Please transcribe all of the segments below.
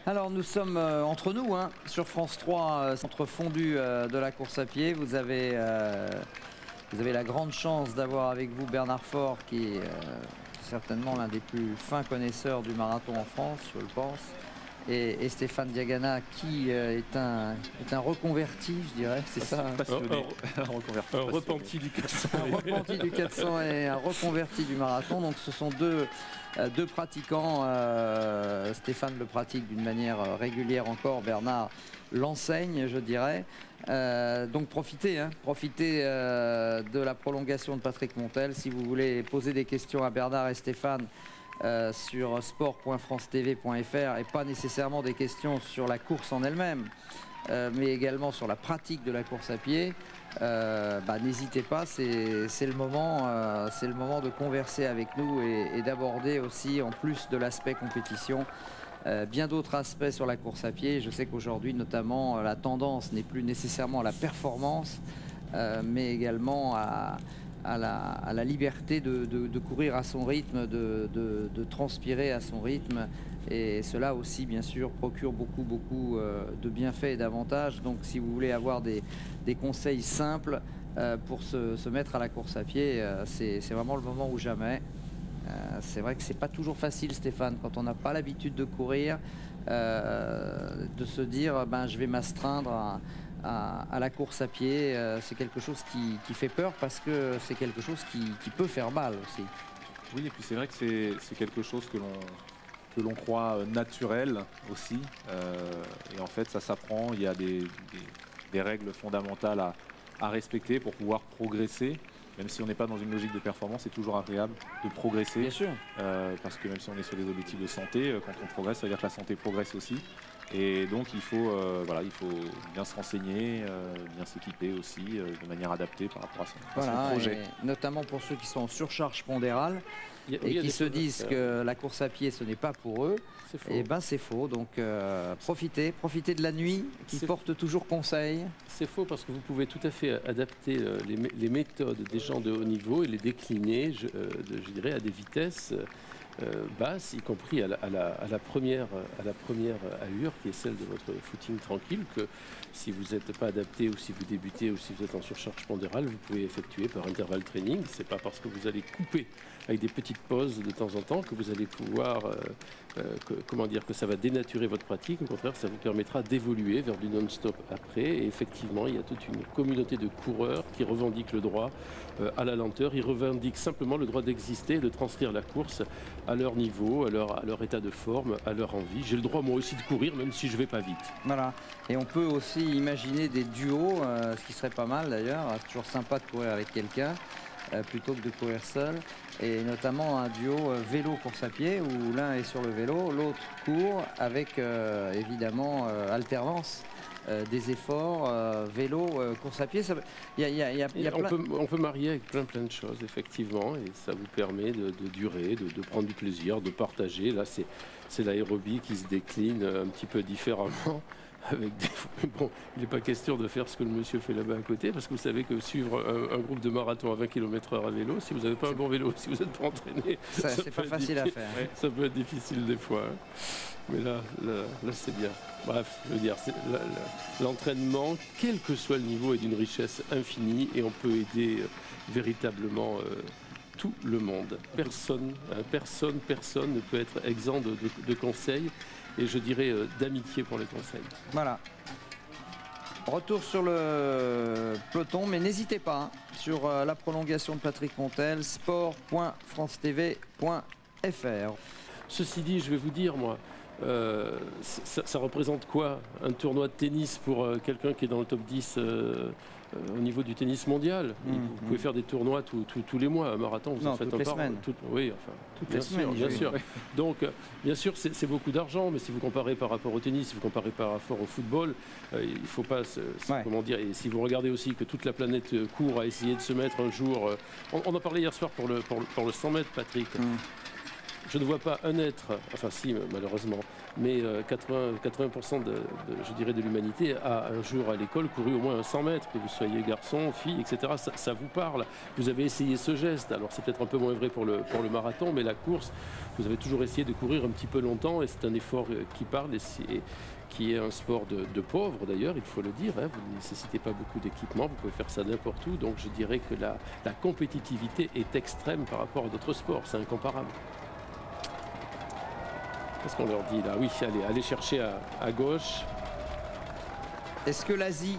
Alors nous sommes entre nous, hein, sur France 3, centre fondu de la course à pied. Vous avez la grande chance d'avoir avec vous Bernard Faure, qui est certainement l'un des plus fins connaisseurs du marathon en France, je le pense. Et Stéphane Diagana, qui est un reconverti, je dirais, c'est ça, un repenti du 400. Un repenti du 400 et un reconverti du marathon. Donc ce sont deux pratiquants. Stéphane le pratique d'une manière régulière encore, Bernard l'enseigne, je dirais. Donc profitez de la prolongation de Patrick Montel. Si vous voulez poser des questions à Bernard et Stéphane, sur sport.francetv.fr, et pas nécessairement des questions sur la course en elle-même, mais également sur la pratique de la course à pied, n'hésitez pas, c'est le moment de converser avec nous et d'aborder aussi, en plus de l'aspect compétition, bien d'autres aspects sur la course à pied. Je sais qu'aujourd'hui notamment la tendance n'est plus nécessairement à la performance, mais également à la liberté de courir à son rythme, de transpirer à son rythme, et cela aussi bien sûr procure beaucoup de bienfaits et d'avantages. Donc si vous voulez avoir des conseils simples pour se mettre à la course à pied, c'est vraiment le moment ou jamais. C'est vrai que c'est pas toujours facile, Stéphane, quand on n'a pas l'habitude de courir, de se dire je vais m'astreindre à la course à pied. C'est quelque chose qui fait peur, parce que c'est quelque chose qui peut faire mal aussi. Oui, et puis c'est vrai que c'est quelque chose que l'on croit naturel aussi, et en fait ça s'apprend. Il y a des règles fondamentales à respecter pour pouvoir progresser. Même si on n'est pas dans une logique de performance, c'est toujours agréable de progresser. Bien sûr. Parce que même si on est sur des objectifs de santé, quand on progresse, ça veut dire que la santé progresse aussi. Et donc il faut bien se renseigner, bien s'équiper aussi, de manière adaptée par rapport à son projet. Et notamment pour ceux qui sont en surcharge pondérale et qui se disent que la course à pied ce n'est pas pour eux. Et c'est faux. Donc profitez de la nuit qui porte toujours conseil. C'est faux, parce que vous pouvez tout à fait adapter les méthodes des gens de haut niveau et les décliner, je dirais, à des vitesses basse, y compris à la première allure, qui est celle de votre footing tranquille, que si vous n'êtes pas adapté, ou si vous débutez, ou si vous êtes en surcharge pondérale, vous pouvez effectuer par intervalle training. C'est pas parce que vous allez couper avec des petites pauses de temps en temps que vous allez pouvoir que ça va dénaturer votre pratique. Au contraire, ça vous permettra d'évoluer vers du non-stop après. Et effectivement, il y a toute une communauté de coureurs qui revendiquent le droit à la lenteur. Ils revendiquent simplement le droit d'exister et de transcrire la course à leur niveau, à leur état de forme, à leur envie. J'ai le droit moi aussi de courir, même si je ne vais pas vite. Voilà. Et on peut aussi imaginer des duos, ce qui serait pas mal d'ailleurs. C'est toujours sympa de courir avec quelqu'un plutôt que de courir seul. Et notamment un duo vélo-course à pied, où l'un est sur le vélo, l'autre court, avec évidemment alternance des efforts, vélo, course à pied. On peut marier avec plein de choses, effectivement, et ça vous permet de durer, de prendre du plaisir, de partager. Là, c'est l'aérobie qui se décline un petit peu différemment. Bon, il n'est pas question de faire ce que le monsieur fait là-bas à côté, parce que vous savez que suivre un groupe de marathon à 20 km/h à vélo, si vous n'avez pas un bon vélo, si vous n'êtes pas entraîné, c'est pas facile à faire. Ça peut être difficile des fois. Mais là c'est bien. Bref, je veux dire, l'entraînement, quel que soit le niveau, est d'une richesse infinie, et on peut aider véritablement tout le monde. Personne ne peut être exempt de conseils, et je dirais d'amitié pour les conseils. Voilà. Retour sur le peloton, mais n'hésitez pas sur la prolongation de Patrick Montel, sport.francetv.fr. Ceci dit, je vais vous dire, moi, ça représente quoi un tournoi de tennis pour quelqu'un qui est dans le top 10 au niveau du tennis mondial? Vous pouvez faire des tournois tous les mois. Un marathon, vous en faites un par an. Oui, enfin, toutes les semaines, bien sûr. Donc, bien sûr, c'est beaucoup d'argent, mais si vous comparez par rapport au tennis, si vous comparez par rapport au football, il ne faut pas, comment dire, et si vous regardez aussi que toute la planète court à essayer de se mettre un jour... On en parlait hier soir pour le 100 mètres, Patrick. je ne vois pas un être, enfin si malheureusement, mais 80% je dirais de l'humanité a un jour à l'école couru au moins 100 mètres, que vous soyez garçon, fille, etc. Ça vous parle. Vous avez essayé ce geste, alors c'est peut-être un peu moins vrai pour le marathon, mais la course, vous avez toujours essayé de courir un petit peu longtemps et c'est un effort qui parle et qui est un sport de pauvres d'ailleurs, il faut le dire, hein. Vous ne nécessitez pas beaucoup d'équipement, vous pouvez faire ça n'importe où, donc je dirais que la compétitivité est extrême par rapport à d'autres sports, c'est incomparable. Qu'est-ce qu'on leur dit là? Oui, allez chercher à gauche. Est-ce que l'Asie,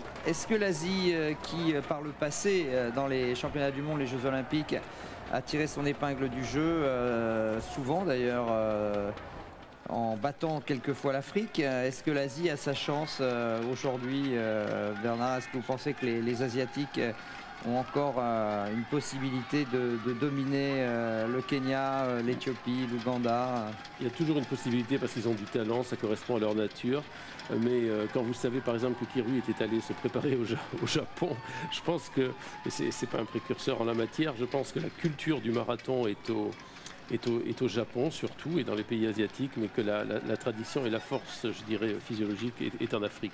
qui par le passé, dans les championnats du monde, les Jeux Olympiques, a tiré son épingle du jeu, souvent d'ailleurs, en battant quelquefois l'Afrique, est-ce que l'Asie a sa chance aujourd'hui, Bernard? Est-ce que vous pensez que les Asiatiques ont encore une possibilité de dominer le Kenya, l'Éthiopie, l'Ouganda? Il y a toujours une possibilité parce qu'ils ont du talent, ça correspond à leur nature. Mais quand vous savez par exemple que Kirui était allé se préparer au Japon, je pense que, et c'est pas un précurseur en la matière, je pense que la culture du marathon est au Japon surtout et dans les pays asiatiques, mais que la tradition et la force, je dirais, physiologique est en Afrique.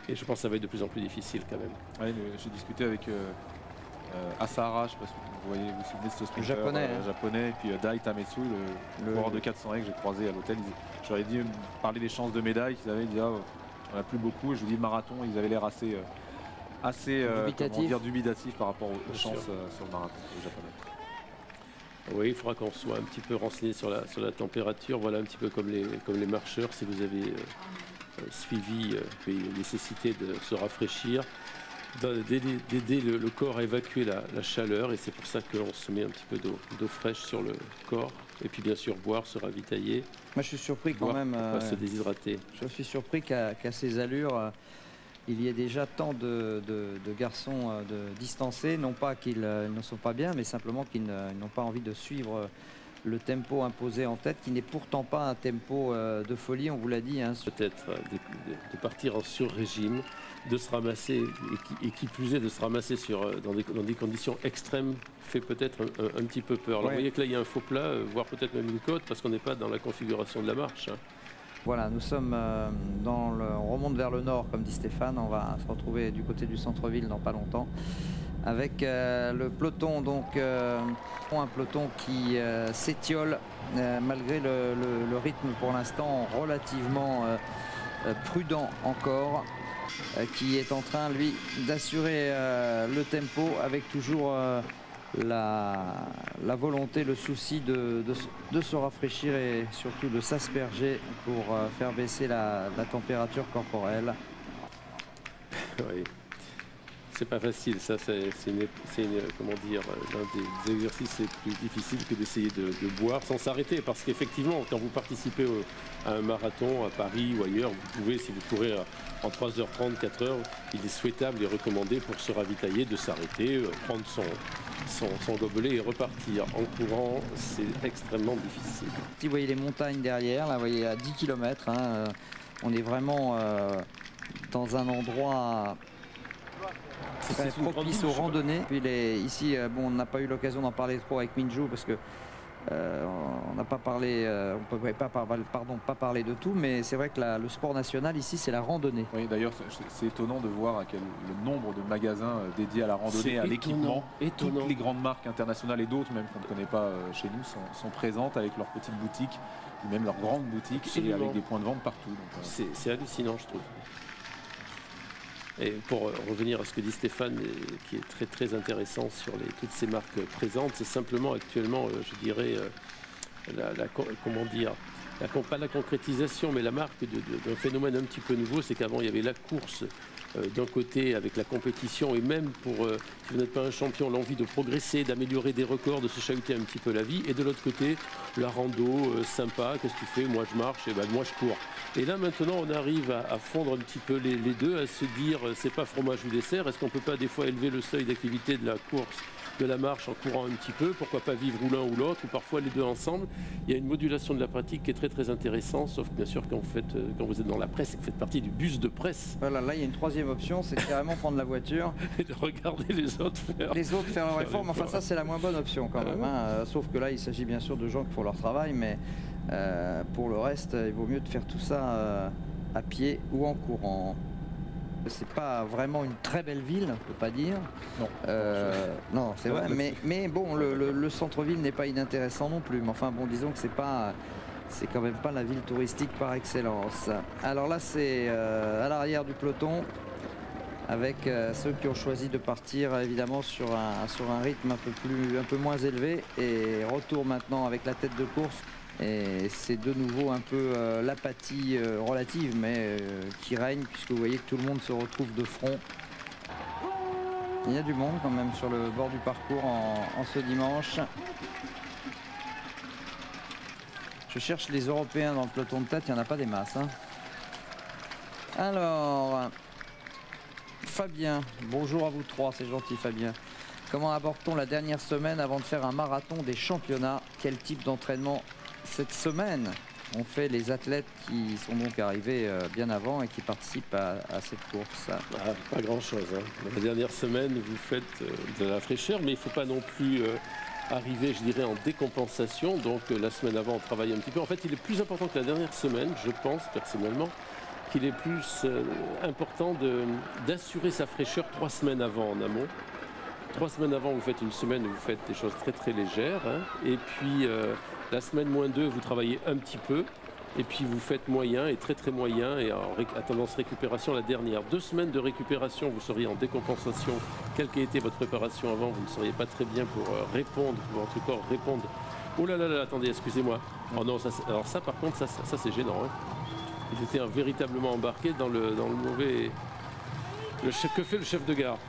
Et je pense que ça va être de plus en plus difficile quand même. Ouais, j'ai discuté avec Asahara, je ne sais pas si vous vous souvenez de ce sprinter japonais, et puis Dai Tametsu, le coureur de 400 que j'ai croisé à l'hôtel. J'aurais dit parler des chances de médailles qu'ils avaient, dit on n'a plus beaucoup, et je vous dis le marathon, ils avaient l'air assez dubitatif par rapport aux chances sur le marathon japonais. Oui, il faudra qu'on soit un petit peu renseigné sur la température, voilà un petit peu comme les marcheurs, si vous avez suivi les nécessités de se rafraîchir, d'aider le corps à évacuer la chaleur, et c'est pour ça qu'on se met un petit peu d'eau fraîche sur le corps, et puis bien sûr boire, se ravitailler. Moi je suis surpris quand même, pas se déshydrater. Je suis surpris qu'à ces allures, il y ait déjà tant de garçons distancés, non pas qu'ils ne sont pas bien, mais simplement qu'ils n'ont pas envie de suivre le tempo imposé en tête, qui n'est pourtant pas un tempo de folie, on vous l'a dit. Hein. Peut-être de partir en sur-régime, de se ramasser, et qui plus est de se ramasser dans des conditions extrêmes, fait peut-être un petit peu peur. Alors vous voyez que là il y a un faux plat, voire peut-être même une côte, parce qu'on n'est pas dans la configuration de la marche. Hein. Voilà, nous sommes on remonte vers le nord, comme dit Stéphane, on va se retrouver du côté du centre-ville dans pas longtemps. Avec le peloton, donc un peloton qui s'étiole malgré le rythme pour l'instant relativement prudent encore, qui est en train lui d'assurer le tempo avec toujours la volonté, le souci de se rafraîchir et surtout de s'asperger pour faire baisser la température corporelle. Oui. C'est pas facile, ça c'est comment dire, l'un des exercices les plus difficiles que d'essayer de boire sans s'arrêter, parce qu'effectivement quand vous participez à un marathon à Paris ou ailleurs, vous pouvez, si vous courez en 3h30, 4h, il est souhaitable et recommandé pour se ravitailler de s'arrêter, prendre son gobelet et repartir. En courant, c'est extrêmement difficile. Si vous voyez les montagnes derrière, là vous voyez à 10 km, hein, on est vraiment dans un endroit très propice aux randonnées. Puis ici, bon, on n'a pas eu l'occasion d'en parler trop avec Minju parce que on n'a pas parlé, on ne pouvait pas parler de tout, mais c'est vrai que le sport national ici, c'est la randonnée. Oui, d'ailleurs, c'est étonnant de voir le nombre de magasins dédiés à la randonnée, à l'équipement. Toutes les grandes marques internationales et d'autres, même qu'on ne connaît pas chez nous, sont présentes avec leurs petites boutiques, ou même leurs grandes boutiques, et avec des points de vente partout. C'est hallucinant, je trouve. Et pour revenir à ce que dit Stéphane, qui est très très intéressant sur toutes ces marques présentes, c'est simplement actuellement, je dirais, comment dire, pas la concrétisation, mais la marque d'un phénomène un petit peu nouveau, c'est qu'avant il y avait la course d'un côté avec la compétition, et même pour, si vous n'êtes pas un champion, l'envie de progresser, d'améliorer des records, de se chahuter un petit peu la vie, et de l'autre côté, la rando, sympa, qu'est-ce que tu fais? Moi je marche, et ben moi je cours. Et là maintenant on arrive à fondre un petit peu les deux, à se dire c'est pas fromage ou dessert, est-ce qu'on peut pas des fois élever le seuil d'activité de la course, de la marche en courant un petit peu, pourquoi pas vivre ou l'un ou l'autre, ou parfois les deux ensemble. Il y a une modulation de la pratique qui est très très intéressante, sauf que bien sûr quand vous êtes dans la presse et que vous faites partie du bus de presse. Voilà, là il y a une troisième deuxième option, c'est carrément prendre la voiture. Et de regarder les autres faire. Les autres faire leur effort, mais enfin ça c'est la moins bonne option quand même. Hein. Sauf que là il s'agit bien sûr de gens qui font leur travail, mais pour le reste il vaut mieux de faire tout ça à pied ou en courant. C'est pas vraiment une très belle ville, on peut pas dire. Non. Non, c'est vrai. Mais bon, le centre-ville n'est pas inintéressant non plus. Mais enfin bon, disons que c'est quand même pas la ville touristique par excellence. Alors là, c'est à l'arrière du peloton, avec ceux qui ont choisi de partir évidemment sur un rythme un peu moins élevé, et retour maintenant avec la tête de course. Et c'est de nouveau un peu l'apathie relative, mais qui règne, puisque vous voyez que tout le monde se retrouve de front. Il y a du monde quand même sur le bord du parcours en ce dimanche. Je cherche les Européens dans le peloton de tête, il n'y en a pas des masses. Hein. Alors, Fabien, bonjour à vous trois, c'est gentil Fabien. Comment aborde-t-on la dernière semaine avant de faire un marathon des championnats? Quel type d'entraînement cette semaine ont fait les athlètes qui sont donc arrivés bien avant et qui participent à cette course? Pas grand-chose. Hein. La dernière semaine, vous faites de la fraîcheur, mais il ne faut pas non plus arriver, je dirais, en décompensation. Donc la semaine avant, on travaille un petit peu. En fait, il est plus important que la dernière semaine, je pense personnellement, qu'il est plus important d'assurer sa fraîcheur 3 semaines avant en amont. 3 semaines avant, vous faites une semaine où vous faites des choses très très légères. Hein. Et puis la semaine -2, vous travaillez un petit peu. Et puis vous faites moyen et très très moyen et à tendance récupération la dernière. 2 semaines de récupération, vous seriez en décompensation. Quelle qu'ait été votre préparation avant, vous ne seriez pas très bien pour répondre, pour votre corps répondre. Oh là là là, attendez, excusez-moi. Oh non, alors ça par contre, ça c'est gênant. Hein. Il était véritablement embarqué dans le mauvais... que fait le chef de gare?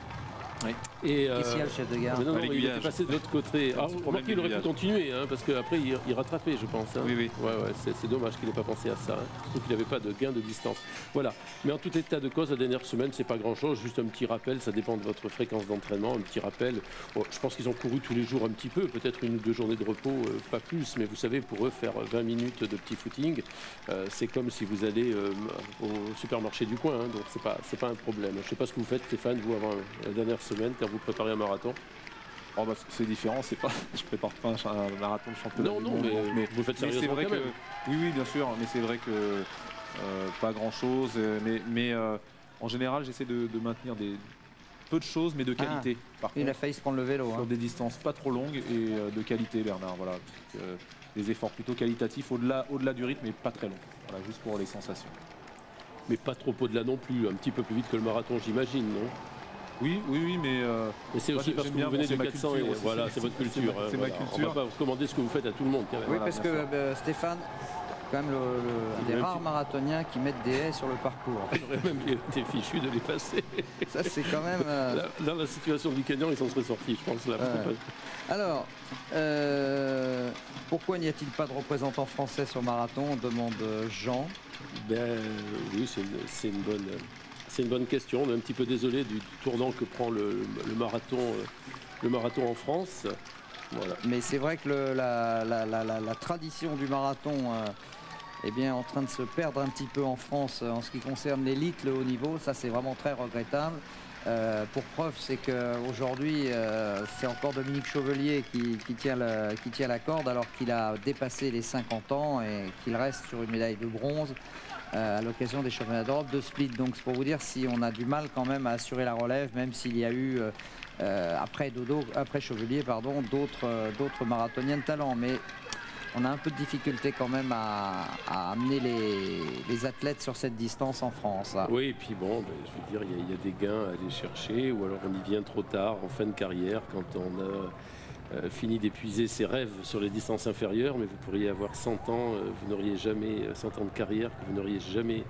Oui. Et ici, le chef de gare. Non, il était passé de l'autre côté. Remarquez, il aurait pu continuer, hein, parce qu'après, il rattrapait, je pense. Hein. Oui. Ouais, c'est dommage qu'il n'ait pas pensé à ça. Hein. Surtout qu'il n'avait pas de gain de distance. Voilà. Mais en tout état de cause, la dernière semaine, c'est pas grand-chose. Juste un petit rappel, ça dépend de votre fréquence d'entraînement. Un petit rappel. Bon, je pense qu'ils ont couru tous les jours un petit peu, peut-être 1 ou 2 journées de repos, pas plus. Mais vous savez, pour eux, faire 20 minutes de petit footing, c'est comme si vous allez au supermarché du coin. Hein, donc, c'est pas un problème. Je ne sais pas ce que vous faites, Stéphane, vous, avant la dernière semaine, quand vous préparez un marathon. Oh bah, c'est différent, je prépare pas un marathon de championnat. Non, mais vous faites sérieusement c'est vrai quand que, même. oui, bien sûr, mais c'est vrai que pas grand chose. Mais en général, j'essaie de maintenir peu de choses, mais de qualité. Par contre, il a failli se prendre le vélo. Sur des distances pas trop longues et de qualité, Bernard. Voilà, des efforts plutôt qualitatifs au-delà du rythme, mais pas très longs. Voilà, juste pour les sensations. Mais pas trop au-delà non plus, un petit peu plus vite que le marathon, j'imagine, non? Oui, mais c'est aussi parce que vous venez de 400 et voilà, c'est votre culture. C'est ma culture. On ne va pas recommander ce que vous faites à tout le monde quand même. Oui, parce que Stéphane, quand même des rares marathoniens qui mettent des haies sur le parcours. J'aurais même été fichu de les passer. Ça, c'est quand même... Dans la situation du Canyon, ils s'en seraient sortis, je pense. Là. Alors, pourquoi n'y a-t-il pas de représentant français sur marathon, demande Jean. Oui, c'est une bonne... C'est une bonne question. On est un petit peu désolé du tournant que prend le marathon en France. Voilà. Mais c'est vrai que la tradition du marathon est bien en train de se perdre un petit peu en France en ce qui concerne l'élite, le haut niveau. Ça, c'est vraiment très regrettable. Pour preuve, c'est qu'aujourd'hui, c'est encore Dominique Chevelier qui tient la corde, alors qu'il a dépassé les 50 ans et qu'il reste sur une médaille de bronze à l'occasion des championnats d'Europe de Split. Donc c'est pour vous dire si on a du mal quand même à assurer la relève, même s'il y a eu après Chevelier, d'autres marathoniens de talent. Mais on a un peu de difficulté quand même à amener les athlètes sur cette distance en France. Oui, et puis bon, je veux dire, il y a des gains à aller chercher, ou alors on y vient trop tard, en fin de carrière, quand on a fini d'épuiser ses rêves sur les distances inférieures, mais vous pourriez avoir 100 ans, vous n'auriez jamais 100 ans de carrière, que vous n'auriez jamais,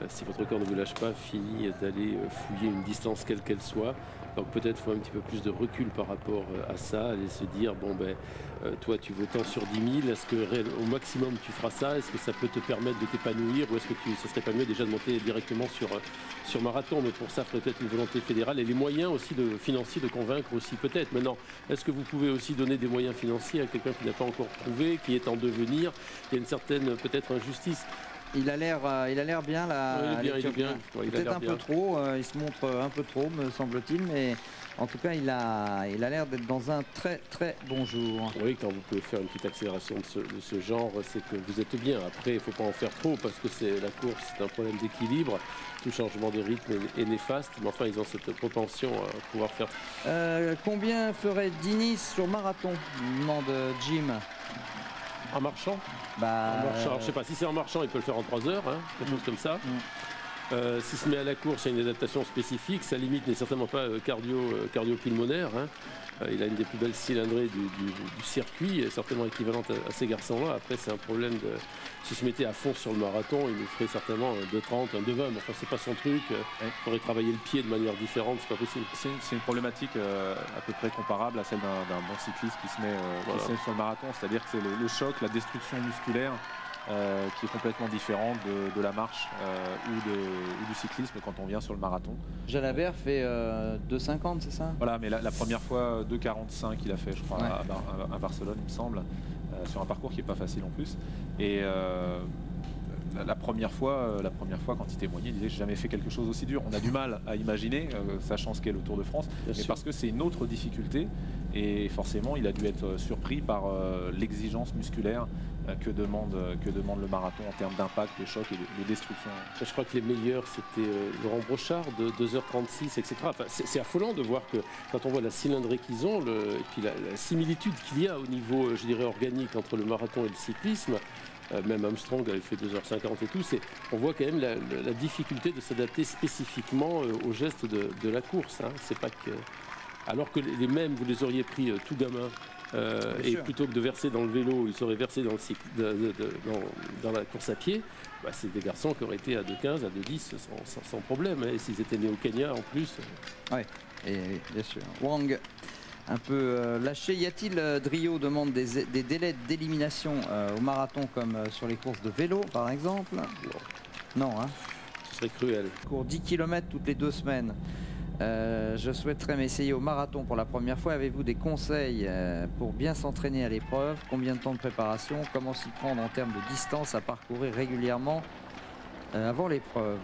si votre corps ne vous lâche pas, fini d'aller fouiller une distance quelle qu'elle soit. Donc peut-être faut un petit peu plus de recul par rapport à ça, aller se dire, bon ben, toi tu vaux tant sur 10 000, est-ce que au maximum tu feras ça? Est-ce que ça peut te permettre de t'épanouir, ou est-ce que ce serait pas mieux déjà de monter directement sur marathon? Mais pour ça, il faudrait peut-être une volonté fédérale et les moyens aussi financiers de convaincre aussi peut-être. Maintenant, est-ce que vous pouvez aussi donner des moyens financiers à quelqu'un qui n'a pas encore prouvé, qui est en devenir? Il y a une certaine peut-être injustice. Il a l'air bien là. Ouais, il est bien. Ouais, peut-être un peu trop. Il se montre un peu trop, me semble-t-il, mais en tout cas, il a l'air d'être dans un très très bon jour. Oui, quand vous pouvez faire une petite accélération de ce genre, c'est que vous êtes bien. Après, il ne faut pas en faire trop parce que la course, c'est un problème d'équilibre. Tout changement de rythme est néfaste, mais enfin, ils ont cette propension à pouvoir faire. Combien ferait Diniz sur marathon? Demande Jim. En marchant, je sais pas, si c'est en marchant, il peut le faire en 3 heures, hein, quelque chose comme ça. S'il se met à la course, il y a une adaptation spécifique. Sa limite n'est certainement pas cardio-pulmonaire. Hein. Il a une des plus belles cylindrées du circuit, certainement équivalente à ces garçons-là. Après, c'est un problème de. S'il se mettait à fond sur le marathon, il nous ferait certainement un 2,30, un 2,20. Mais enfin, c'est pas son truc. Il faudrait travailler le pied de manière différente, c'est pas possible. C'est une problématique à peu près comparable à celle d'un bon cycliste qui se met sur le marathon. C'est-à-dire que c'est le choc, la destruction musculaire. Qui est complètement différente de la marche ou du cyclisme quand on vient sur le marathon. Jalabert fait 2,50, c'est ça? Voilà, mais la première fois 2,45 il a fait, je crois, à Barcelone, il me semble, sur un parcours qui n'est pas facile en plus. Et la première fois, quand il témoignait, il disait: j'ai jamais fait quelque chose aussi dur. On a du mal à imaginer, sachant ce qu'est le Tour de France, mais parce que c'est une autre difficulté. Et forcément, il a dû être surpris par l'exigence musculaire que demande le marathon en termes d'impact, de choc et de destruction. Je crois que les meilleurs, c'était Laurent Brochard de 2h36, etc. Enfin, c'est affolant de voir que quand on voit la cylindrée qu'ils ont, et puis la similitude qu'il y a au niveau, je dirais, organique entre le marathon et le cyclisme. Même Armstrong avait fait 2h50 et tout, on voit quand même la difficulté de s'adapter spécifiquement aux gestes de la course. Hein. C'est pas que... Alors que les mêmes, vous les auriez pris tout gamin, et plutôt que de verser dans le vélo, ils seraient versés dans la course à pied. Bah, c'est des garçons qui auraient été à 2,15, à 2,10 sans problème. Hein. Et s'ils étaient nés au Kenya en plus. Oui, et bien sûr. Wang, un peu lâché. Y a-t-il, Drio demande, des délais d'élimination au marathon comme sur les courses de vélo par exemple? Non, hein. Ce serait cruel. Cours 10 km toutes les 2 semaines. Je souhaiterais m'essayer au marathon pour la première fois. Avez-vous des conseils pour bien s'entraîner à l'épreuve? Combien de temps de préparation? Comment s'y prendre en termes de distance à parcourir régulièrement avant l'épreuve?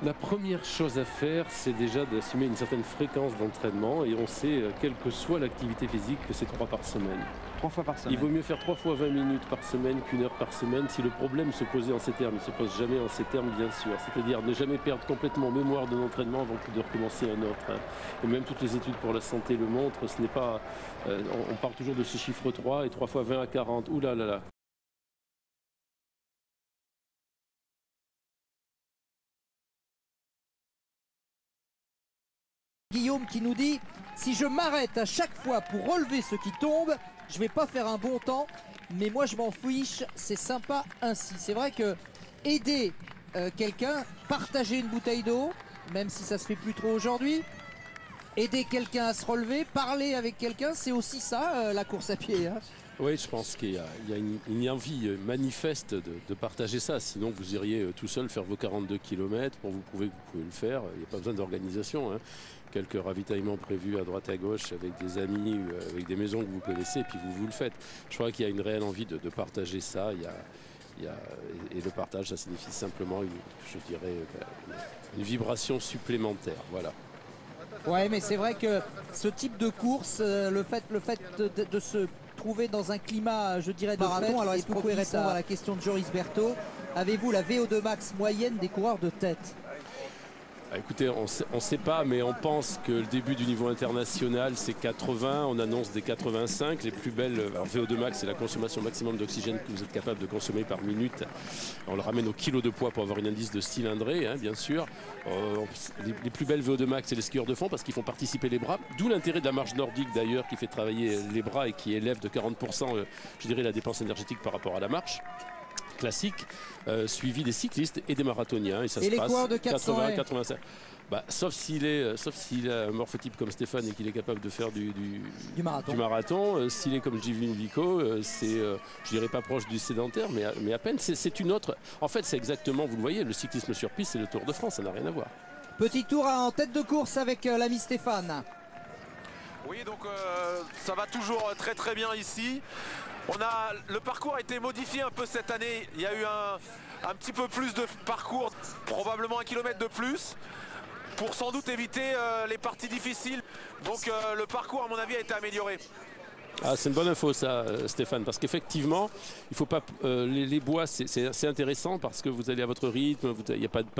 La première chose à faire, c'est déjà d'assumer une certaine fréquence d'entraînement. Et on sait, quelle que soit l'activité physique, que c'est 3 par semaine. 3 fois par semaine. Il vaut mieux faire 3 fois 20 minutes par semaine qu'1 heure par semaine si le problème se posait en ces termes. Il ne se pose jamais en ces termes, bien sûr. C'est-à-dire ne jamais perdre complètement mémoire de l'entraînement avant de recommencer un autre. Hein. Et même toutes les études pour la santé le montrent. Ce n'est pas, on parle toujours de ce chiffre 3 et 3 fois 20 à 40. Ouh là là là. Guillaume qui nous dit: si je m'arrête à chaque fois pour relever ce qui tombe, je vais pas faire un bon temps, mais moi je m'en fiche, c'est sympa ainsi. C'est vrai que aider quelqu'un, partager une bouteille d'eau, même si ça se fait plus trop aujourd'hui, aider quelqu'un à se relever, parler avec quelqu'un, c'est aussi ça la course à pied. Hein. Oui, je pense qu'il y a une envie manifeste de partager ça. Sinon, vous iriez tout seul faire vos 42 km pour vous prouver que vous pouvez le faire. Il n'y a pas besoin d'organisation. Hein. Quelques ravitaillements prévus à droite à gauche avec des amis, avec des maisons que vous connaissez, et puis vous le faites. Je crois qu'il y a une réelle envie de partager ça. Et le partage, ça signifie simplement, une vibration supplémentaire. Voilà. Ouais, mais c'est vrai que ce type de course, le fait de se trouver dans un climat, je dirais, de marathon. Alors, est-ce que vous pouvez répondre à la question de Joris Berthaud? Avez-vous la VO2 max moyenne des coureurs de tête? Écoutez, on ne sait pas, mais on pense que le début du niveau international, c'est 80. On annonce des 85. Les plus belles, alors VO2 max, c'est la consommation maximum d'oxygène que vous êtes capable de consommer par minute. On le ramène au kilo de poids pour avoir une indice de cylindrée, hein, bien sûr. Les plus belles VO2 max, c'est les skieurs de fond parce qu'ils font participer les bras. D'où l'intérêt de la marche nordique, d'ailleurs, qui fait travailler les bras et qui élève de 40%, je dirais, la dépense énergétique par rapport à la marche classique, suivi des cyclistes et des marathoniens. Et ça se passe coureurs de 400 80-85. Bah, sauf s'il a un morphotype comme Stéphane et qu'il est capable de faire du marathon. S'il est comme Jivin Vico, c'est, je dirais pas proche du sédentaire, mais à peine. C'est une autre. En fait, c'est exactement, vous le voyez, le cyclisme sur piste, c'est le Tour de France, ça n'a rien à voir. Petit tour en tête de course avec l'ami Stéphane. Oui, donc ça va toujours très très bien ici. Le parcours a été modifié un peu cette année. Il y a eu un petit peu plus de parcours, probablement 1 kilomètre de plus, pour sans doute éviter les parties difficiles. Donc le parcours, à mon avis, a été amélioré. Ah, c'est une bonne info ça, Stéphane, parce qu'effectivement, il faut pas les bois, c'est intéressant parce que vous allez à votre rythme, il n'y a pas de